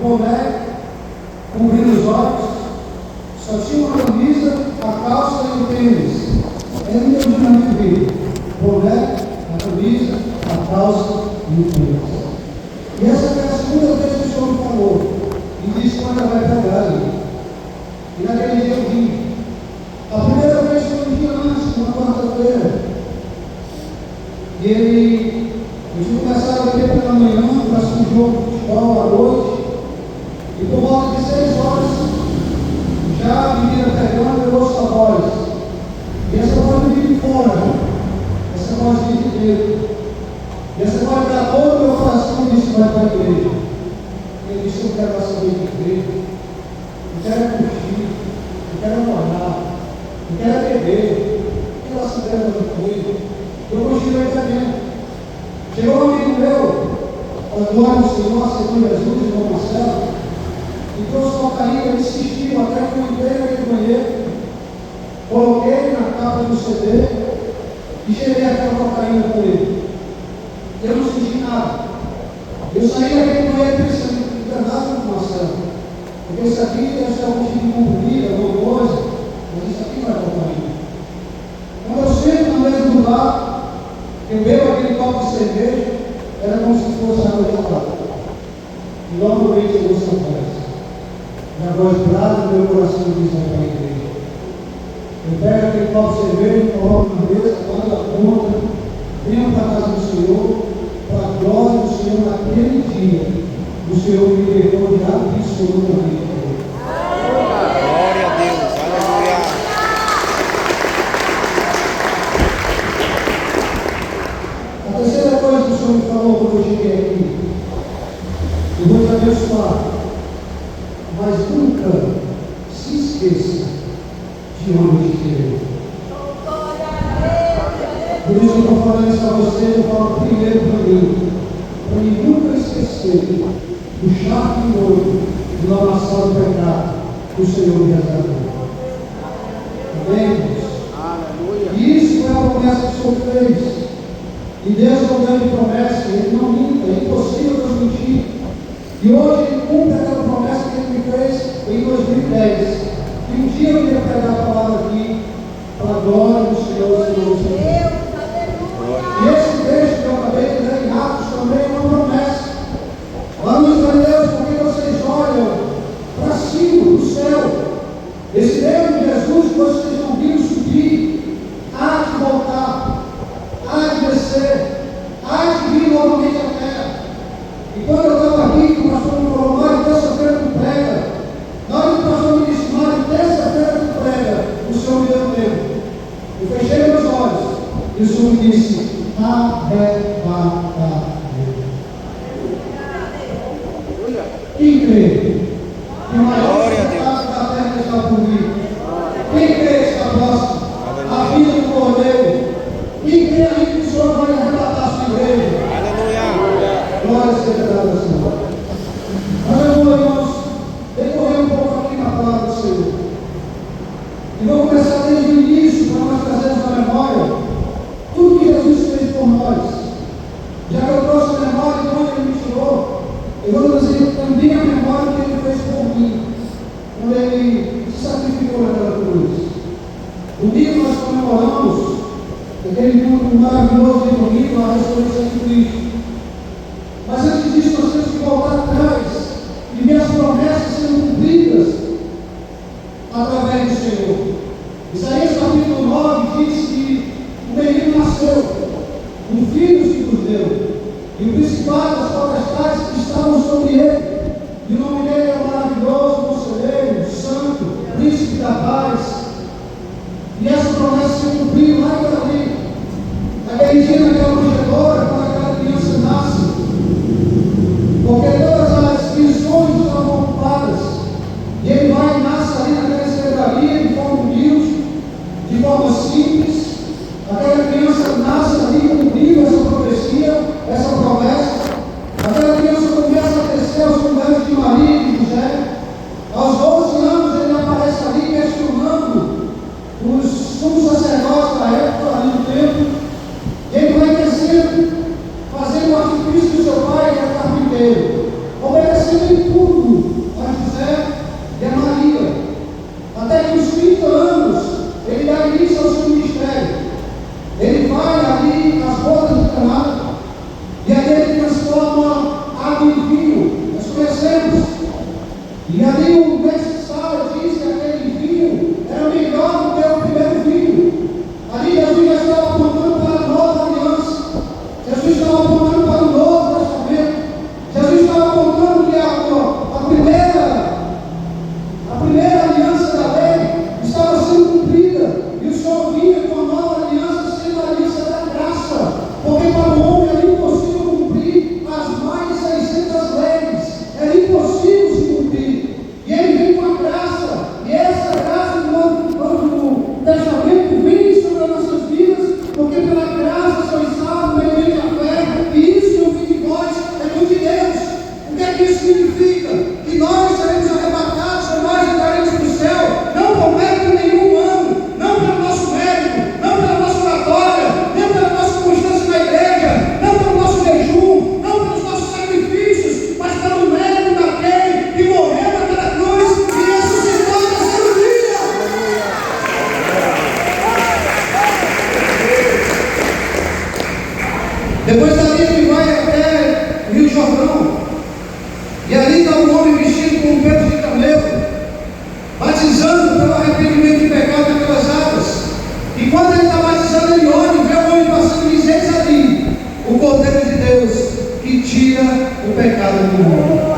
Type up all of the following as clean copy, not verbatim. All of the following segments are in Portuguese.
boné, cobrindo os olhos, só tinha uma camisa, a calça e o tênis. Era o meu dinâmico dele. Boné, a camisa, a calça e o tênis. E essa foi a segunda vez que o Senhor me falou. E disse quando ela vai pegar ali. E naquele dia eu vim. A primeira vez foi um dia antes, uma quarta-feira. E eu tinha começado a beber pela manhã, para um jogo de futebol à noite. E por volta de 6 horas, já a menina pegando, eu ouço a voz. E essa voz me vem fora, né? Essa voz de Deus. E essa voz da todo o meu coração disse: vai para a igreja. Eu disse: eu quero saber de igreja. Eu quero curtir. Eu quero morar. Eu quero beber. Eu quero saber de coisa. Eu continuei bebendo. Chegou um amigo meu, a glória do Senhor, aceitou Jesus, irmão Marcelo, e trouxe cocaína, ele insistiu até que eu entrei naquele banheiro, coloquei na capa do CD e cheguei aquela cocaína com ele. Eu não senti nada. Eu saí daquele banheiro pensando: enganado com Marcelo, porque isso aqui deve ser algum tipo de comida, alguma coisa, mas isso aqui não é cocaína. Quando eu sento na mesa do bar, eu bebo aquele copo de cerveja, era como se fosse água gelada. E novamente eu ouço a voz. E a voz brada no meu coração diz: vai para a igreja. Eu pego aquele copo de cerveja, coloco na mesa, pago a conta, venho para a casa do Senhor, para a glória do Senhor. Naquele dia, o Senhor me libertou de absolutamente. Glória a Deus, aleluia. A terceira coisa que o Senhor me falou quando eu cheguei aqui: eu vou te abençoar, mas nunca se esqueça de onde te tirei. Por isso que eu estou falando isso a você, eu falo primeiro para mim nunca esquecer do charco e ouro de lavação do pecado que o Senhor me resgatou. Amém? Aleluia. E isso foi a promessa que o Senhor fez. E Deus não deu de promessa, Ele não minta, é impossível Deus mentir. E hoje Ele cumpre aquela promessa que Ele me fez em 2010. Que um dia eu ia pregar a palavra aqui, para a glória do Senhor, Senhor. E esse texto que eu acabei de ler em Atos também é uma promessa. Lá nos Hebreus, porque vocês olham para cima do céu, esse mesmo Jesus que vocês não viram subir, há de voltar, há de descer, há de vir novamente à terra. E quando eu estava aqui, o pastor me falou: Mário, terça-feira tu prega. Na hora que o pastor me disse: Mário, terça-feira tu prega, o Senhor me deu tempo. Eu fechei meus olhos e o Senhor me disse: arrebatado. Quem crê? Que o maior pedaço da terra está por vir. Quem crê está próximo? A vida do Cordeiro. Quem crê aí que o Senhor vai arrebatar a sua igreja? Aleluia. Glória seja dada ao Senhor. Mas eu vou, irmãos, decorrer um pouco aqui na palavra do Senhor. E vou começar desde o início, para nós trazermos na memória tudo que Jesus fez por nós. Já que eu trouxe a memória de onde Ele me tirou, eu vou trazer também a memória que Ele fez por mim, quando Ele se sacrificou naquela cruz. Domingo nós comemoramos aquele culto maravilhoso de domingo, a ressurreição de Cristo. Mas antes disso, nós temos que voltar atrás e ver as promessas sendo cumpridas através do Senhor. Isaías capítulo 9 diz que o menino nasceu, um filho se nos deu, e o principado das potestades estavam sobre ele, e o nome dele é maravilhoso, conselheiro, santo, príncipe da paz. E essa promessa se cumpriu lá em Davi, naquele dia, naquela manjedoura, quando aquela criança nasce, porque todas as visões estavam ocupadas, e ele vai e nasce ali naquela escadaria, de forma humilde, de forma simples. Aquela criança nasce ali, cumprindo essa profecia, essa promessa. Aquela Depois dali ele vai até o Rio Jordão. E ali está um homem vestido com um peito de camelo, batizando pelo arrependimento de pecado naquelas águas. E quando ele está batizando, ele olha e vê o homem passando e diz: eis ali o Cordeiro de Deus que tira o pecado do mundo.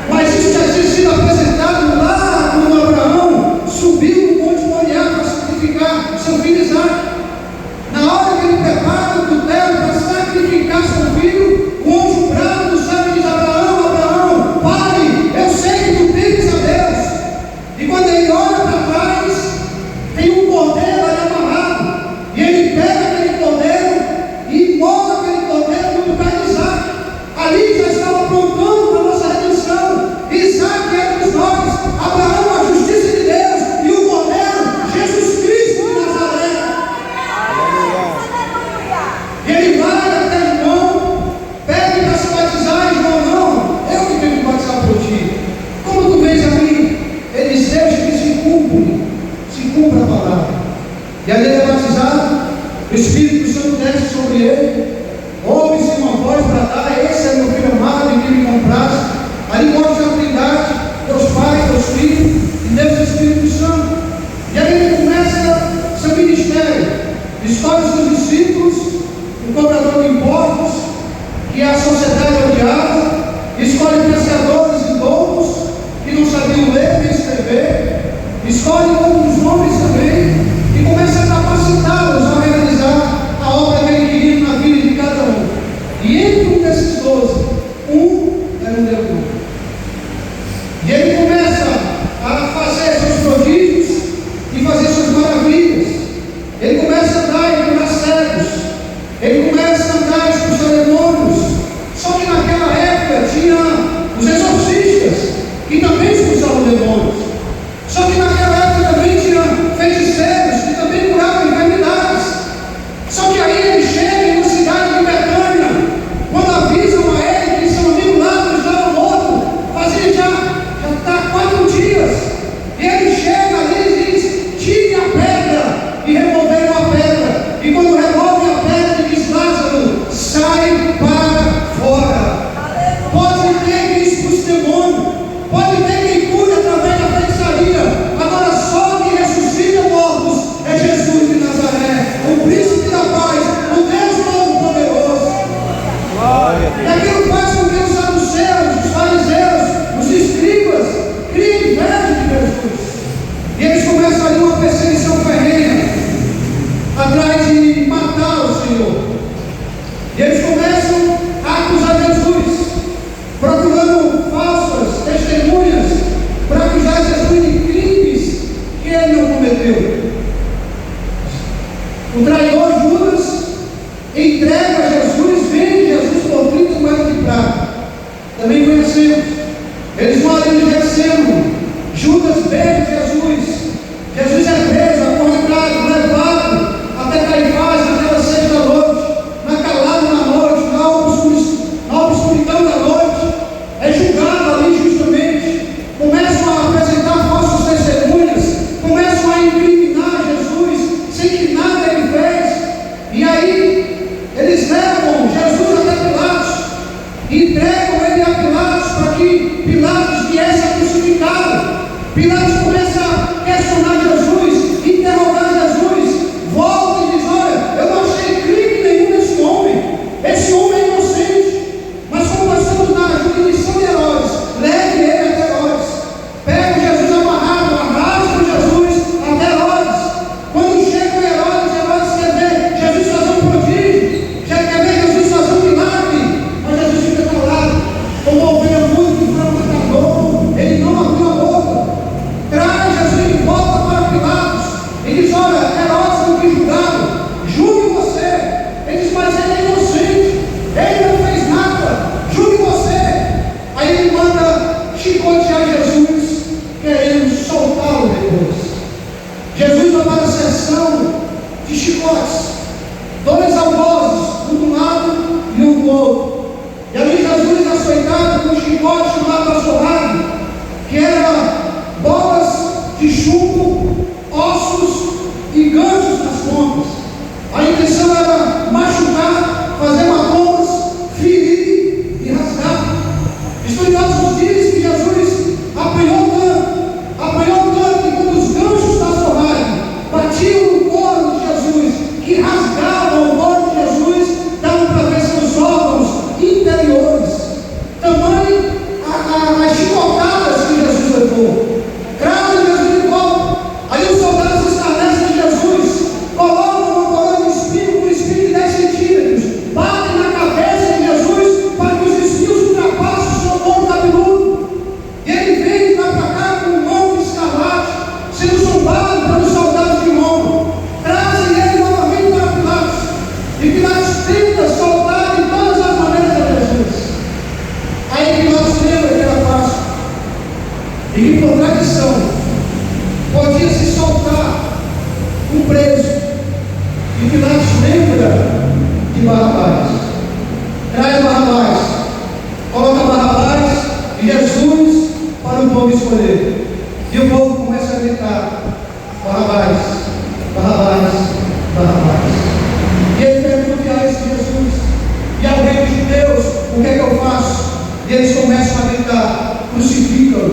Mas isso já tinha sido apresentado lá quando Abraão subiu no Monte Moriá para sacrificar seu filho Isaque. Na hora que ele prepara o cutelo para sacrificar seu filho, o anjo brado do céu diz: Abraão, Abraão, pare, eu sei que tu temes a Deus. E quando ele olha para trás, tem um cordeiro ali amarrado, e ele pega aquele cordeiro e mola aquele cordeiro no lugar de Isaque. Ali já estava aprontando para a nossa redenção. Isaque é dos nós, Abraão a justiça de Deus, e o cordeiro, Jesus Cristo de Nazaré. E ele vai até João, pede para se batizar, e João: não, eu que tenho que batizar por ti. Como tu vês a mim? Ele diz: deixa que se cumpra a palavra. E ali ele é batizado, o Espírito Santo desce sobre ele, ouve-se uma voz bradar: esse é meu filho amado em quem me compraste. Ali mostra a Trindade, Deus Pai, Deus Filho e Deus Espírito Santo. E aí ele começa seu ministério, escolhe seus discípulos, o cobrador de impostos, que é a sociedade odiada, escolhe pescadores e doutos, que não sabiam ler nem escrever, escolhe outros homens também, e começa a capacitá-los a realizar a obra que ele queria na vida de cada um. E entre um desses 12, um era um demônio. E ele começa a fazer seus prodígios e fazer suas maravilhas. Ele começa a andar e curar cegos. Ele começa a andar e expulsar demônios. Só que naquela época tinha os exorcistas, que também expulsavam demônios. Só que naquela época também tinha feiticeiros, que também curavam enfermidades. Só que aí ele chega em uma cidade de Betânia, quando avisam a ele que seu amigo Lázaro estava morto, fazia já está 4 dias. E ele chega ali e diz: tire a pedra. E removeram a pedra. E quando remove a pedra, ele diz: Lázaro, sai para fora. Pode ter quem expulse demônio, pode ter quem cure através da feitiçaria. Agora só quem ressuscita mortos é Jesus de Nazaré, o príncipe da paz, o Deus Todo-Poderoso. E aquilo faz com que os saduceus, os fariseus, os escribas criem inveja de Jesus. E eles começam ali uma perseguição ferrenha, atrás de matar o Senhor. E eles começam a acusar Jesus, procurando falsas testemunhas para acusar Jesus de crimes que ele não cometeu. O traidor Judas entrega Jesus, vende Jesus por 30 moedas de prata. Também conhecemos. Eles moram em Getsemane. Judas vende Jesus. Jesus é preso, acorrentado, levado até Caifás naquela 6 da noite, na calada da noite, na obscuridão da noite. É julgado ali justamente. Começam a apresentar falsas testemunhas, começam a incriminar Jesus sem que nada ele fez. E aí eles levam Jesus até Pilatos, entregam ele a Pilatos para que Pilatos viesse a crucificá-lo. Pilatos começa a questionar Jesus, interrogar Jesus, volta e diz: olha, eu não achei crime nenhum nesse homem é inocente, mas como nós estamos na jurisdição de Herodes, leve ele até Herodes. Pega Jesus amarrado, arrasta Jesus até Herodes. Quando chega o Herodes, Herodes quer ver Jesus fazer um prodígio, já quer ver Jesus fazer um milagre, mas Jesus fica calado, como a ovelha muda que foi um matador, ele não abriu a boca. traz Barrabás, coloca Barrabás e Jesus para o povo escolher. E o povo começa a gritar: Barrabás, Barrabás, Barrabás. E ele pergunta a esse Jesus e ao rei dos judeus: o que é que eu faço? E eles começam a gritar: crucificam,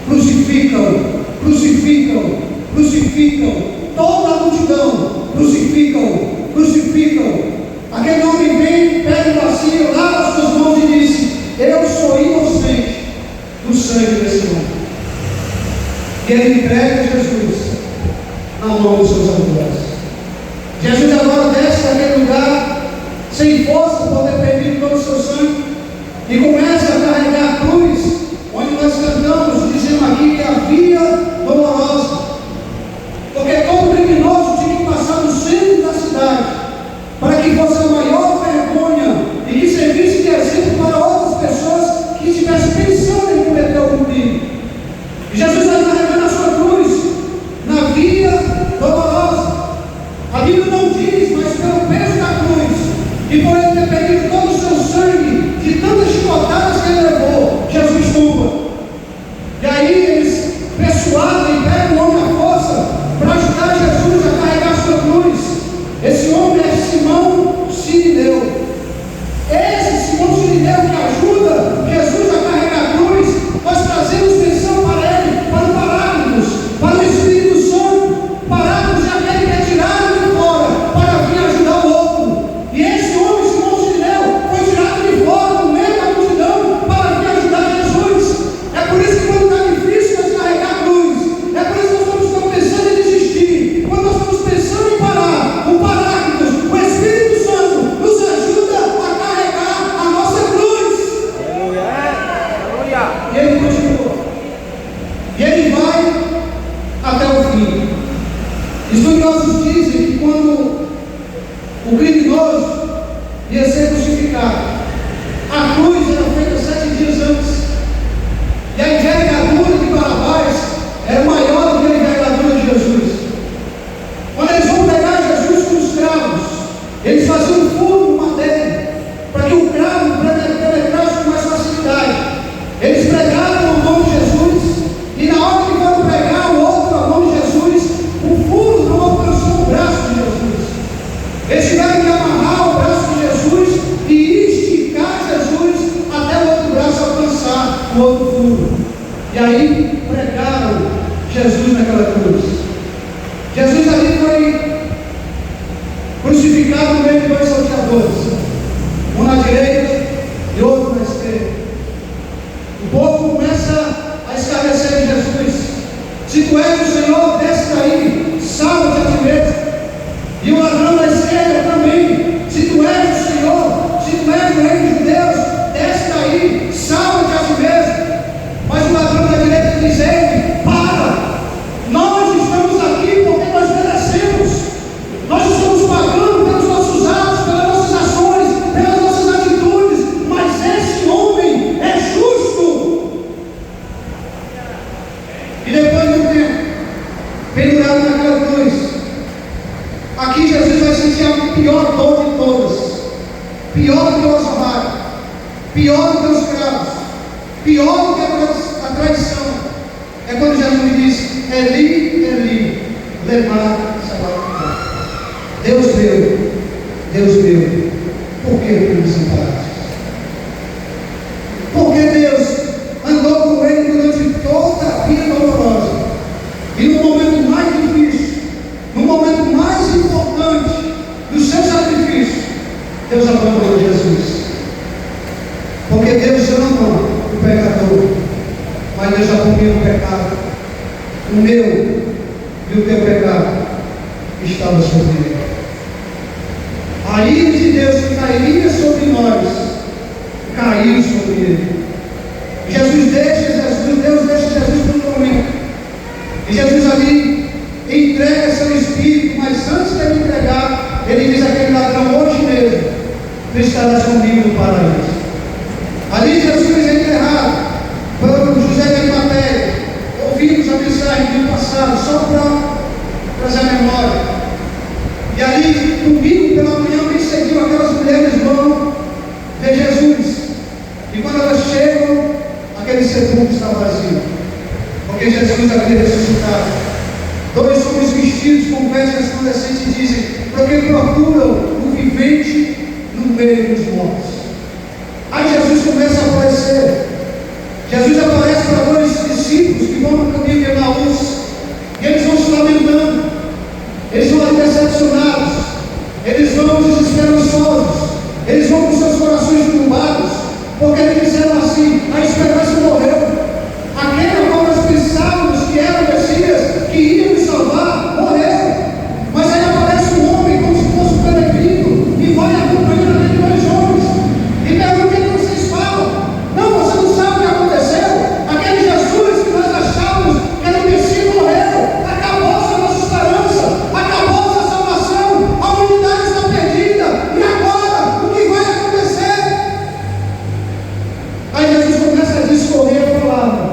crucificam, crucificam, crucificam. Toda a multidão: crucificam, crucificam. Aquele homem vem, pega o bacio, lava as suas mãos e diz: eu sou inocente do sangue desse homem. E ele entrega Jesus na mão dos seus autores. Jesus agora desce daquele lugar, sem força por ter perdido todo o seu sangue, e começa a carregar a cruz, onde nós cantamos, dizendo aqui que a via dolorosa, porque todo criminoso tinha que passar no centro da cidade, para que fosse a maior vergonha e que servisse de exemplo para outras pessoas que estivessem pensando em cometer algum crime. E Jesus vai carregando a sua cruz na via dolorosa. A Bíblia não diz, mas pelo peso da cruz e por ele ter perdido todo o seu sangue, de tantas chicotadas que ele levou, Jesus tumba. E aí eles persuadem e pegam o homem à força para ajudar Jesus a carregar a sua cruz. Esse homem é Simão Sirineu. Esse Simão Sirineu que ajuda Jesus a carregar a cruz, nós trazemos menção para ele, para o Paráclitos, para o Espírito Santo. Paráclitos é aquele que é tirado de fora para vir ajudar o outro. E esse homem, Simão Sirineu, foi tirado de fora, no meio da multidão, para vir ajudar Jesus. É por isso que quando está difícil nós carregar a cruz, é por isso que nós estamos pensando em desistir, quando nós estamos pensando em parar, o Paráclitos, o Espírito Santo, nos ajuda a carregar a nossa cruz. Aleluia. E ele continua. E ele vai até o fim. Estudiosos dizem que quando o criminoso ia ser crucificado, a cruz era feita 7 dias antes. E a envergadura de Barrabás era maior do que a envergadura de Jesus. Quando eles vão pegar Jesus com os cravos, eles faziam um furo no madeira, para que o cravo penetrasse com mais facilidade. Eles pregaram a mão de Jesus, e na hora que foram pregar o outro a mão de Jesus, o furo não alcançou o braço de Jesus. Eles tiveram que amarrar o braço de Jesus e esticar Jesus até o outro braço alcançar o outro furo. E aí pregaram Jesus naquela cruz. Jesus ali foi crucificado no meio de 2 salteadores, um na direita e outro na esquerda. O povo começa a escarnecer de Jesus: se tu és o Senhor, desce daí, salva-te a ti mesmo. E o ladrão da esquerda também: se tu és o Senhor, se tu és o rei dos judeus, desce daí, salva-te a ti mesmo. Mas o ladrão da direita diz: ei, para, nós estamos aqui porque nós merecemos, nós estamos pagando pelos nossos atos, pelas nossas ações, pelas nossas atitudes, mas esse homem é justo. E depois de um tempo, pendurado naquela cruz, aqui Jesus vai sentir a pior dor de todas, pior do que o azarrado, pior do que os cravos, pior do que a traição. É quando Jesus me diz: Eli, Eli, lema sabachthani. Deus meu, por que me desamparaste? Porque Deus andou com ele durante toda a vida dolorosa, e no momento mais difícil, no momento mais importante do seu sacrifício, Deus abandonou Jesus. Porque Deus ama o pecador, mas Deus abomina o pecado. O meu e o teu pecado estava sobre ele. A ira de Deus que cairia sobre nós, caiu sobre ele. Jesus deixa Jesus, Deus deixa Jesus por um momento. E Jesus ali entrega seu espírito, mas antes de ele entregar, ele diz àquele ladrão: hoje mesmo, tu estarás comigo no paraíso. Ali Jesus é enterrado por José de Arimateia. Ouvimos a mensagem do passado, só para trazer a memória. E ali, domingo pela manhã, alguém seguiu, aquelas mulheres vão ver Jesus havia ressuscitado. Dois homens vestidos com vestes resplandecentes dizem: porque procuram o vivente no meio dos mortos. Aí Jesus começa a aparecer. Jesus aparece para dois discípulos que vão no caminho de Emaús, e eles vão se lamentando, eles vão decepcionados, eles vão desesperançosos, eles vão com seus corações turbados, porque eles disseram assim: a esperança morreu. Aquele a qual nós pensávamos que era o Messias, que ia nos salvar, morreu. Mas aí aparece um homem como se fosse um peregrino e vai acompanhando aqueles dois homens e pergunta: o que vocês falam? Não, você não sabe o que aconteceu. Aquele Jesus que nós achávamos que era o Messias morreu. Acabou-se a nossa esperança, acabou-se a salvação, a humanidade está perdida. E agora, o que vai acontecer? Aí Jesus começa a discorrer a palavra,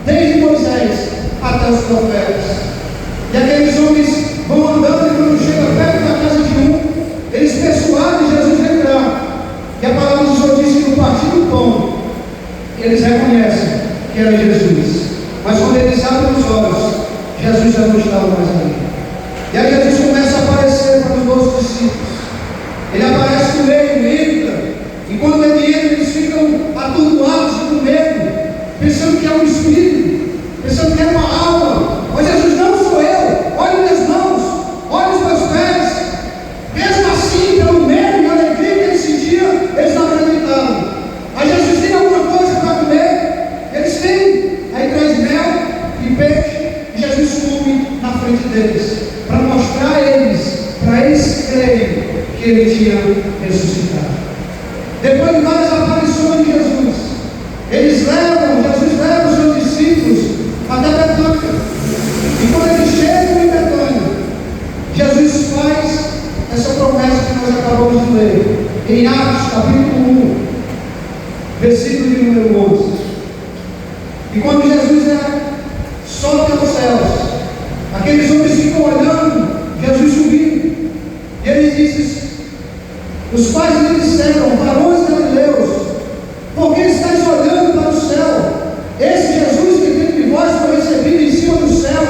desde Moisés até os profetas. E aqueles homens vão andando, e quando chega perto da casa de um, eles persuadem Jesus a entrar. E a palavra do Senhor diz que no partir do pão, eles reconhecem que era Jesus. Mas quando eles abrem os olhos, Jesus já não estava mais ali. E aí Jesus começa a aparecer para os 12 discípulos. Ele aparece no meio, entra. E quando ele entra, eles ficam atordoados com medo, pensando que é um espírito, pensando que é uma alma. Mas Jesus: não sou eu, olhe minhas mãos, olhe os meus pés. Mesmo assim, pelo medo e alegria que eles sentiam, eles não acreditavam. Aí Jesus: tem alguma coisa para comer? Eles têm. Aí traz mel e peixe, e Jesus come na frente deles, para mostrar a eles, para eles crerem que ele tinha ressuscitado. Depois de várias aparições de Jesus, Jesus leva os seus discípulos até Betânia. E quando eles chegam em Betânia, Jesus faz essa promessa que nós acabamos de ler, em Atos capítulo 1, versículo de número 11. E quando Jesus sobe aos céus, aqueles homens ficam olhando Jesus subindo, e ele diz: os pais lhe disseram: varões galileus, por que estáis olhando para o céu? Esse Jesus que dentre vós foi recebido em cima do céu,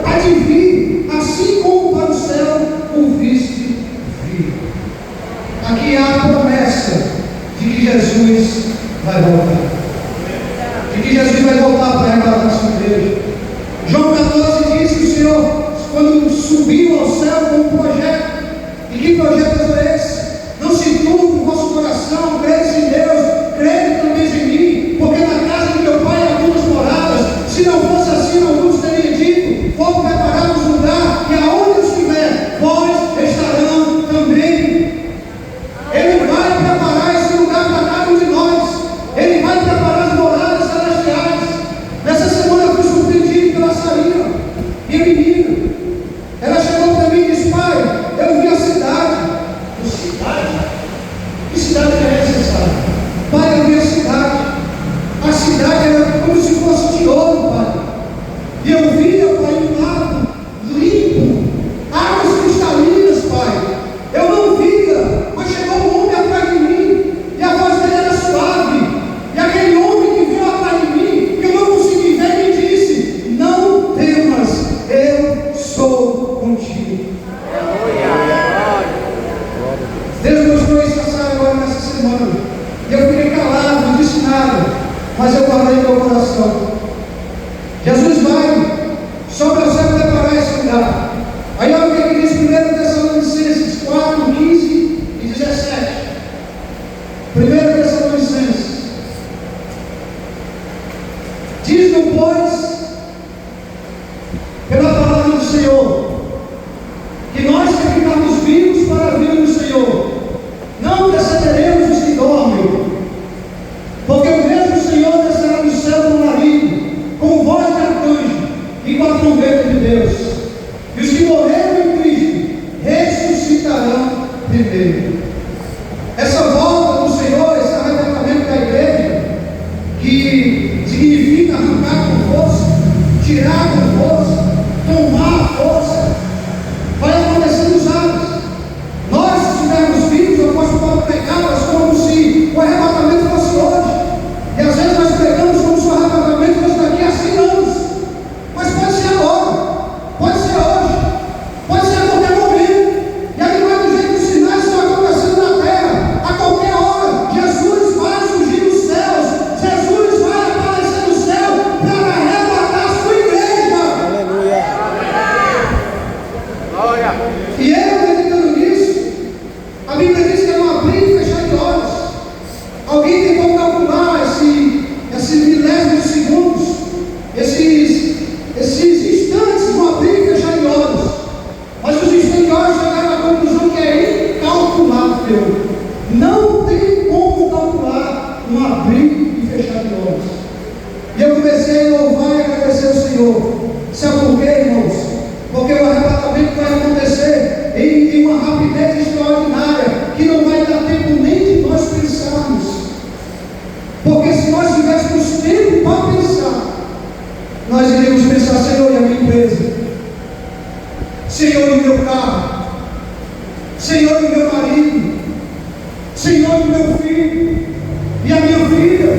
há de vir, assim como para o céu o viste vir. Aqui há a promessa de que Jesus vai voltar, de que Jesus vai voltar para arrebatar a sua igreja. João 14 diz que o Senhor, quando subiu ao céu com um projeto, e que projeto é esse? Não se turbe o vosso coração, crede em Deus, crede também em mim, porque na casa de meu pai há muitas moradas. Se não fosse assim, não vos teria dito: vou preparar-vos lugar, e aonde eu estiver, vós estarão também. Ele vai preparar esse lugar para cada um de nós. Ele vai preparar as moradas celestiais. Nessa semana eu fui surpreendido pela Sarina, minha menina. Ela chegou para mim e disse: pai, eu vi a cidade. Cidade? Que cidade é essa, sabe? Pai, eu vi a cidade. A cidade era como se fosse de ouro, pai. E eu via, pai, um lago limpo, águas cristalinas, pai. Eu não via, mas chegou um homem atrás de mim, e a voz dele era suave. E aquele homem que veio atrás de mim, que eu não consegui ver, me disse: não temas, eu sou contigo. Deus mostrou isso agora nessa semana. E eu fiquei calado, não disse nada, mas eu guardei meu coração. Jesus vai, sobe ao céu preparar esse lugar. Aí olha o que diz 1 Tessalonicenses 4, 15 e 17. 1 Tessalonicenses. Diz-nos, pois, pela palavra do Senhor, que nós que ficamos vivos para a vida do Senhor, não precederemos os que dormem, porque o mesmo Senhor descerá do céu com marido, com voz de arcanjo e com a trombeta de Deus, e os que morreram em Cristo ressuscitarão primeiro. Essa volta do Senhor, esse arrebatamento da igreja, que significa arrancar com força um abrir e fechar de olhos. E eu comecei a louvar e agradecer ao Senhor. Sabe por quê, irmãos? Porque o arrebatamento vai acontecer em uma rapidez extraordinária, que não vai dar tempo nem de nós pensarmos. Porque se nós tivéssemos tempo para pensar, nós iríamos pensar: Senhor, e a minha empresa? Senhor, e o meu carro? Senhor, e o meu marido? Senhor, e o meu filho? E a minha filha?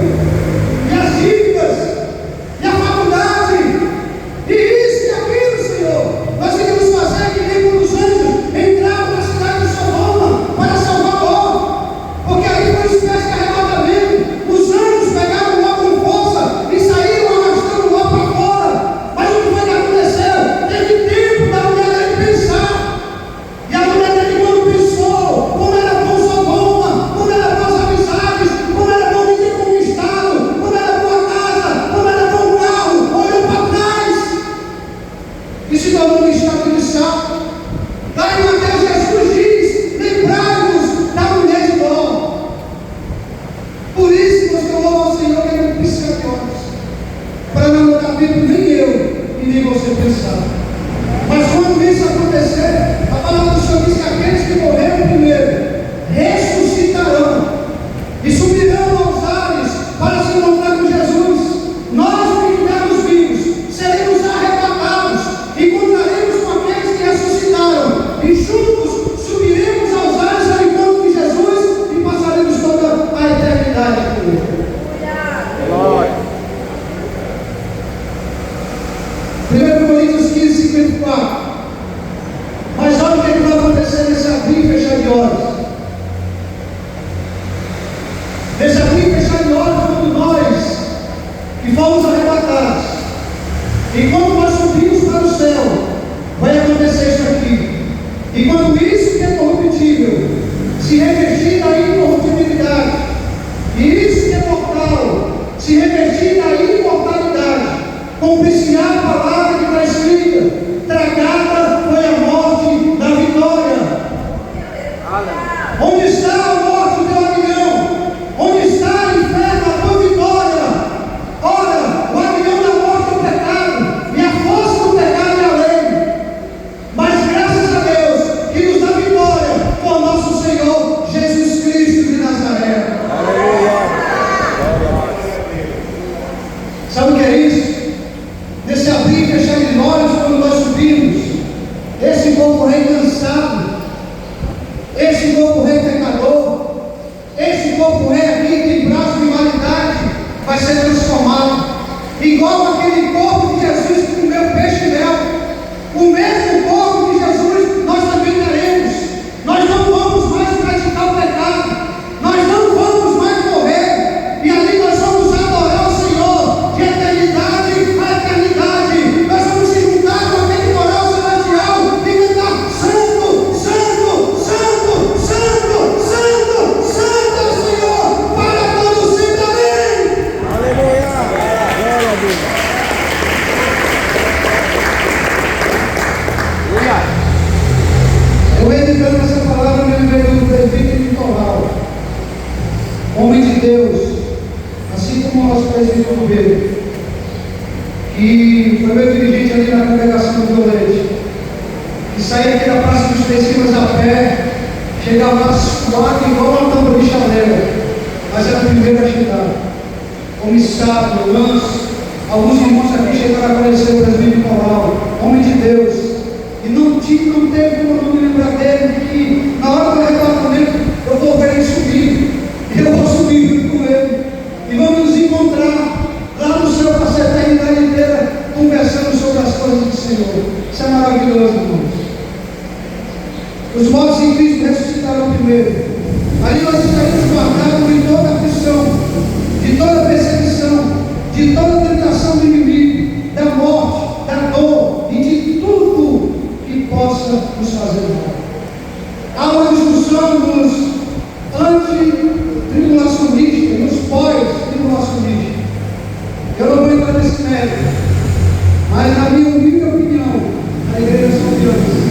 E as dívidas? E a faculdade? E isso e aquilo, Senhor? Nós iríamos fazer que nem quando os anjos entraram na cidade de Sodoma para Salvador. Porque aí foi uma espécie de arrebatamento. Os anjos pegaram Ló com força e saíram arrastando Ló para fora. Mas o que foi que aconteceu? Teve tempo da mulher dele pensar. E a mulher dele, quando pensou, como era bom Sodoma, como era bom as amizades, como era bom me ter conquistado, como era boa casa, como era bom o carro, olhou para trás e se tornou um estado de sal. Lá em Mateus, Jesus diz: lembrai-vos da mulher de Ló. Por isso nós clamamos ao Senhor que ele pisca de olhos, para não dar tempo nem eu e nem você pensar. Mas quando isso acontecer, a palavra do Senhor diz que aqueles que morreram primeiro ressuscitarão e subirão aos ares para se encontrar com Jesus. Nós que ficarmos vivos seremos arrebatados, encontraremos com aqueles que ressuscitaram e juntos subiremos aos ares ao encontro de Jesus e passaremos toda a eternidade com Ele. Glória. 1 Coríntios 15, 54. Mas olha o que vai acontecer nesse abrir e fechar de olhos. Nesse abrir e fechar de olhos, quando nós que fomos arrebatados, e quando nós subimos para o céu, vai acontecer isso aqui. E quando isso que é corruptível se revestir da incorruptibilidade, e isso que é mortal se revestir da imortalidade, compiciar a palavra que está escrita: tragada foi a morte da vitória. Onde está a morte, o teu aguilhão? Onde está, inferno, a tua vitória? Ora, o aguilhão da morte é o pecado, e a força do pecado é a lei. Mas graças a Deus que nos dá vitória por nosso Senhor Jesus Cristo de Nazaré. Sabe o que é isso? Nesse abrir e fechar de olhos, quando nós subimos, esse povo rei cansado, esse povo rei pecador, esse povo rei aqui que tem braço de humanidade, vai ser transformado, igual aquele corpo de Jesus que comeu peixe e mel. O mesmo corpo de Jesus nós também teremos. Nós não vamos mais praticar o pecado, nós não vamos mais morrer, e ali nós vamos adorar o Senhor de eternidade a eternidade. Nós vamos se juntar com aquele coral celestial e cantar: Santo, Santo, Santo, Santo, Santo, Santo é o Senhor, para todo sempre. Amém. Aleluia. Glória a Deus. Aleluia. Eu meditando nessa palavra, me lembrei do presbítero Nicolau, homem de Deus, assim como o nosso presbítero Pedro, que foi meu dirigente ali na congregação do Violete, que saía aqui da Praça dos Tecidos a pé, chegava às 4 igual uma tampa de chaleira, mas era o primeiro a chegar. Homem sábio, manso. Alguns irmãos aqui chegaram a conhecer o presbítero Nicolau, homem de Deus. E não teve como me lembrar dele, que na hora do arrebatamento eu vou ver ele subir, e eu vou subir junto com ele, e vamos nos encontrar lá no céu para a eternidade inteira, conversando sobre as coisas do Senhor. Isso é maravilhoso, irmãos. Os mortos em Cristo ressuscitaram primeiro. Ali nós estaremos guardados de toda aflição, de toda perseguição, de toda tentação do inimigo, da morte, da dor e de tudo que possa nos fazer mal. Há uma discussão nos anti-tribulacionistas e nos pós-tribulacionistas. Eu não vou entrar nesse mérito, mas na minha humilde opinião, a igreja são crianças.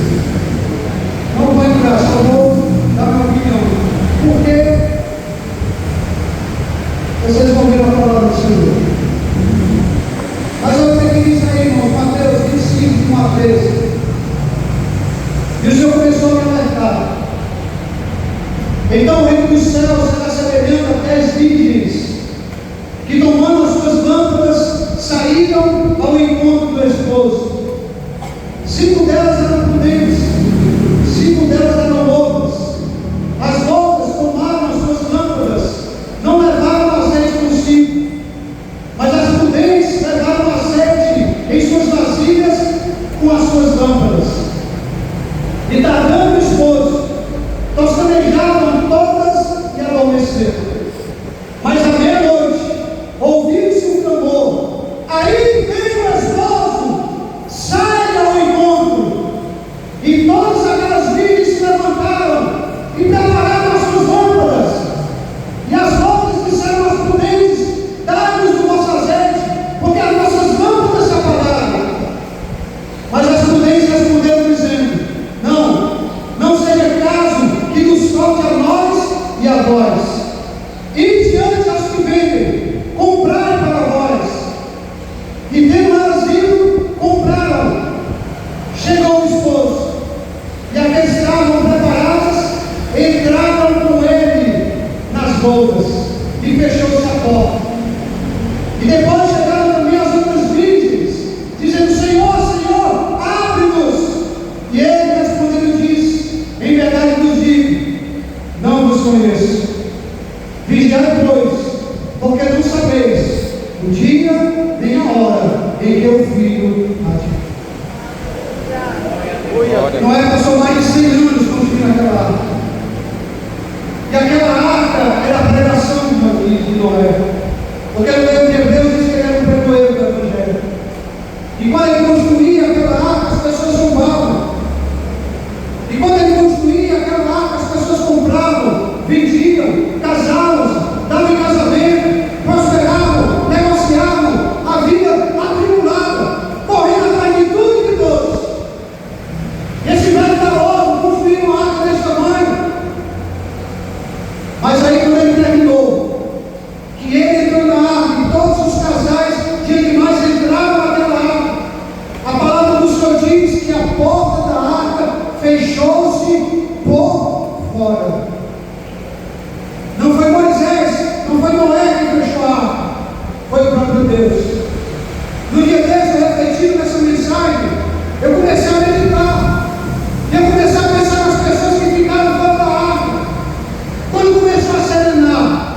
Não vou entrar, só vou dar minha opinião. Porque dos céus será semelhante a 10 virgens, que tomando as suas lâmpadas, saíram ao encontro do esposo. 5 delas eram prudentes, 5 delas eram loucas. As loucas tomaram as suas lâmpadas, não levaram azeite consigo, mas as prudentes levaram azeite em suas vasilhas com as suas lâmpadas. E tardando o esposo, tostanejavam todas e adormeceram. Mas à meia-noite, ouviu-se um clamor: aí vem o esposo, saia ao encontro. E todas aquelas virgens se levantaram e prepararam as suas lâmpadas. E as loucas disseram às prudentes: dai-nos do vosso azeite, porque as nossas lâmpadas se apagaram. Mas as prudentes responderam dizendo: não seja caso que nos falte a nós e a vós. E diante aos que vendem, comprai para vós. E tendo elas ido, compraram. Chegou o esposo, e aqueles que estavam preparadas entraram com ele nas bodas, e fechou-se a porta. E depois chegaram também as outras virgens, dizendo: Senhor, Senhor, abre-nos. E ele respondendo disse: em verdade vos digo, não vos conheço. Vigiai, pois, porque não sabeis o dia nem a hora em que o Filho há de vir. Noé passou mais de 100 anos construindo aquela arca. E aquela arca era a pregação de Noé. Porque no livro de Hebreus diz que ele era um pregoeiro do Evangelho. E quando ele construía aquela arca, as pessoas zombavam. E quando ele construía aquela arca, as pessoas compravam, vendiam, casavam, davam em casamento, prosperavam, negociavam, a vida atribulada, correndo atrás de tudo e de todos. Esse velho garoto construiu uma arca desse tamanho. Mas aí quando ele terminou, que ele entrou na arca e todos os casais de animais entraram naquela arca, a palavra do Senhor diz que a porta da arca fechou-se por fora. Não foi Moisés, não foi Noé que fechou a arca, foi o próprio Deus. No dia desse, refletindo nessa mensagem, eu comecei a meditar, e eu comecei a pensar nas pessoas que ficaram fora da arca, quando começou a serenar,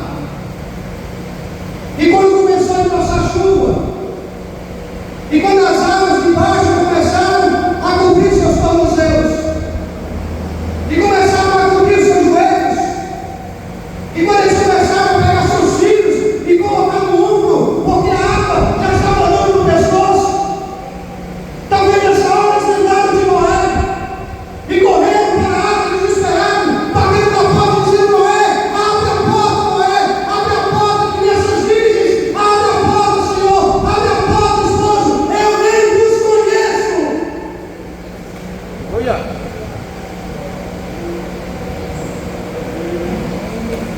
e quando começou a passar chuva, e quando as águas de baixo começaram a cobrir seus tornozelos, e começaram a cobrir seus joelhos, e quando eles começaram a pegar seus filhos e colocar no ombro, porque a água já estava dando no pescoço, talvez nessa hora eles lembraram de Noé e correram para a água desesperados, batendo na porta dizendo: Noé, abre a porta, Noé, abre a porta, que nessas virgens, abre a porta, Senhor, abre a porta, esposo, eu nem vos conheço. Olha.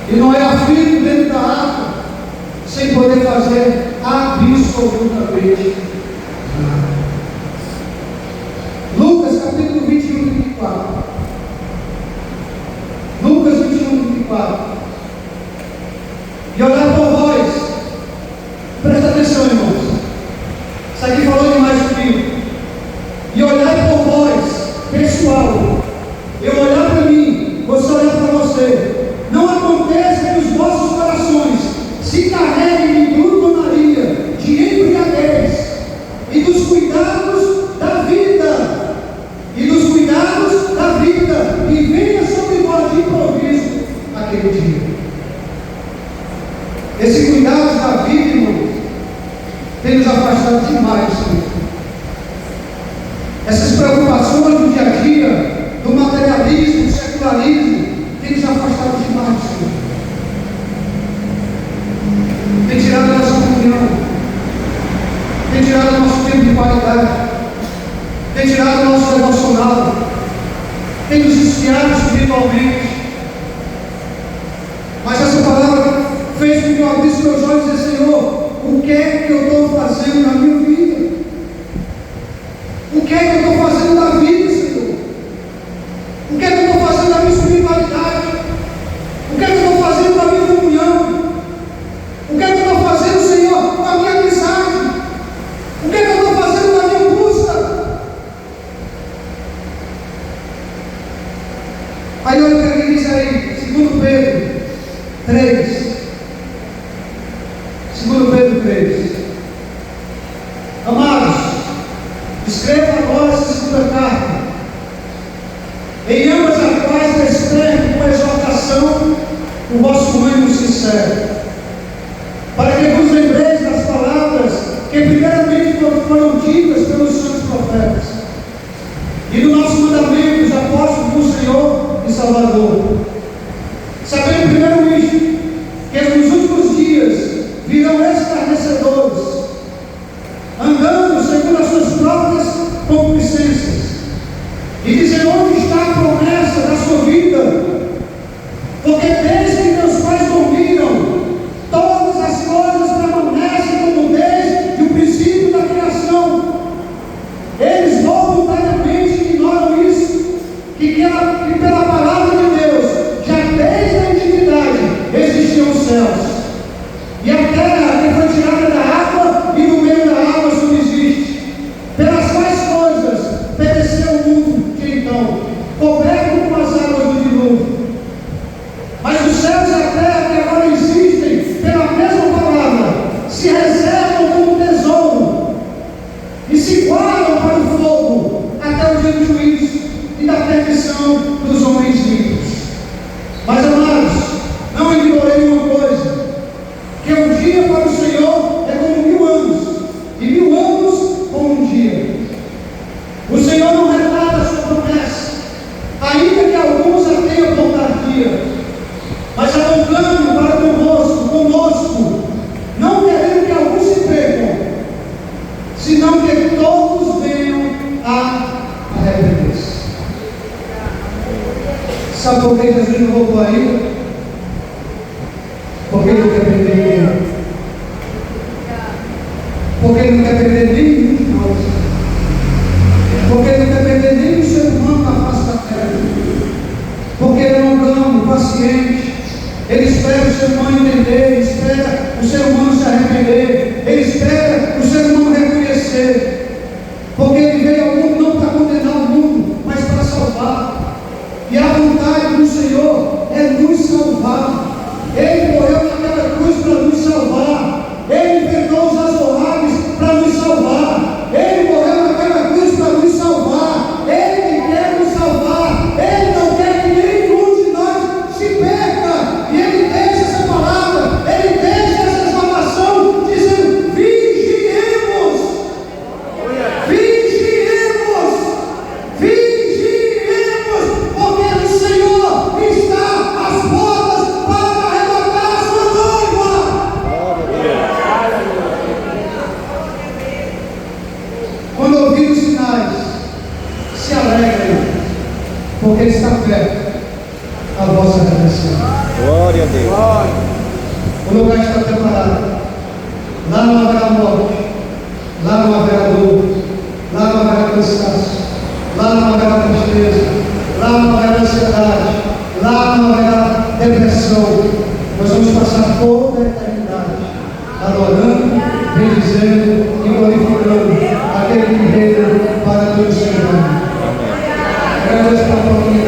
E Noé aflito dentro da arca, sem poder fazer absolutamente nada. Lucas capítulo 21, 24. Lucas 21, 24. E olhar por vós, presta atenção, irmãos. Isso aqui falou demais comigo. E olhar por vós, pessoal. Eu olhar para mim, você olhar para você. Não aconteça que os vossos corações se carreguem de glutonaria, de embriaguez e dos cuidados da vida. E venha sobre nós de improviso aquele dia. Esse cuidado da vida, irmãos, tem nos afastado demais do Senhor. Essas preocupações do dia a dia, do materialismo, do secularismo, tem nos afastado demais do Senhor. Tem tirado a nossa comunhão, tem tirado o nosso tempo de qualidade, tem tirado o nosso devocional, tem nos esfriado espiritualmente. Mas essa palavra fez com que eu abrisse meus olhos e disse: Senhor, o que é que eu estou fazendo na minha vida? O que é que eu estou fazendo na vida, Senhor? O que é que eu estou fazendo na minha espiritualidade? O que é que eu estou céu. Para que vos lembreis das palavras que primeiramente foram ditas pelos santos profetas, e do nosso mandamento, os apóstolos do Senhor e Salvador. Sabendo primeiro isto, que nos últimos dias virão escarnecedores, andando segundo as suas próprias concupiscências, e dizendo: onde está a promessa da sua vida? Porque desde que meus pais dormiram, todas as coisas permanecem como desde o princípio da criação. Eles voluntariamente ignoram isso, que pela palavra de Deus, já desde a antiguidade, existiam os céus, e a terra que foi tirada da água e no meio da água subsiste, pelas quais coisas pereceu o mundo de então, coberto com as águas do dilúvio. Mas os céus e a terra que agora existem, pela mesma palavra, se reservam como tesouro e se guardam para o fogo até o dia do juízo e da perdição dos homens ímpios. Mas, amados, não ignorei uma coisa: que um dia para o Senhor é como 1000 anos, e 1000 anos como um dia. O Senhor não retrata a sua promessa, ainda que alguns a tenham por tardia, mas apontando para conosco, não querendo que alguns se percam, senão que todos venham a arrepender-se. Sabe por que Jesus não voltou ainda? Porque ele não quer perder ninguém. Porque ele não quer perder nenhum de nós. Porque ele não quer perder nenhum ser humano na face da terra. Porque ele é longânimo, paciente. Ele espera o ser humano entender, ele espera o ser humano se arrepender, ele espera o ser humano reconhecer. Porque ele veio ao mundo não para condenar o mundo, mas para salvar. E a vontade do Senhor é nos salvar. Ele morreu naquela cruz para nos salvar. Ele enfrentou os azorrados para nos salvar. Ele morreu naquela cruz para nos salvar. Ele quer nos salvar. Ele não quer que nenhum de nós se perca. E ele deixa essa palavra, ele deixa essa exclamação, dizendo: vigiemos, vigiemos, vigiemos, porque o Senhor está às portas para arrebatar a sua noiva. Quando ouvir os sinais, se alegrem, porque está perto a vossa redenção. Glória a Deus. O lugar está preparado. Lá não haverá morte, lá não haverá dor, lá não haverá cansaço, lá não haverá tristeza, lá não haverá ansiedade, lá não haverá depressão. Nós vamos passar toda a eternidade adorando, bendizendo e glorificando aquele que reina para todos os anos. Agradeço pela oportunidade.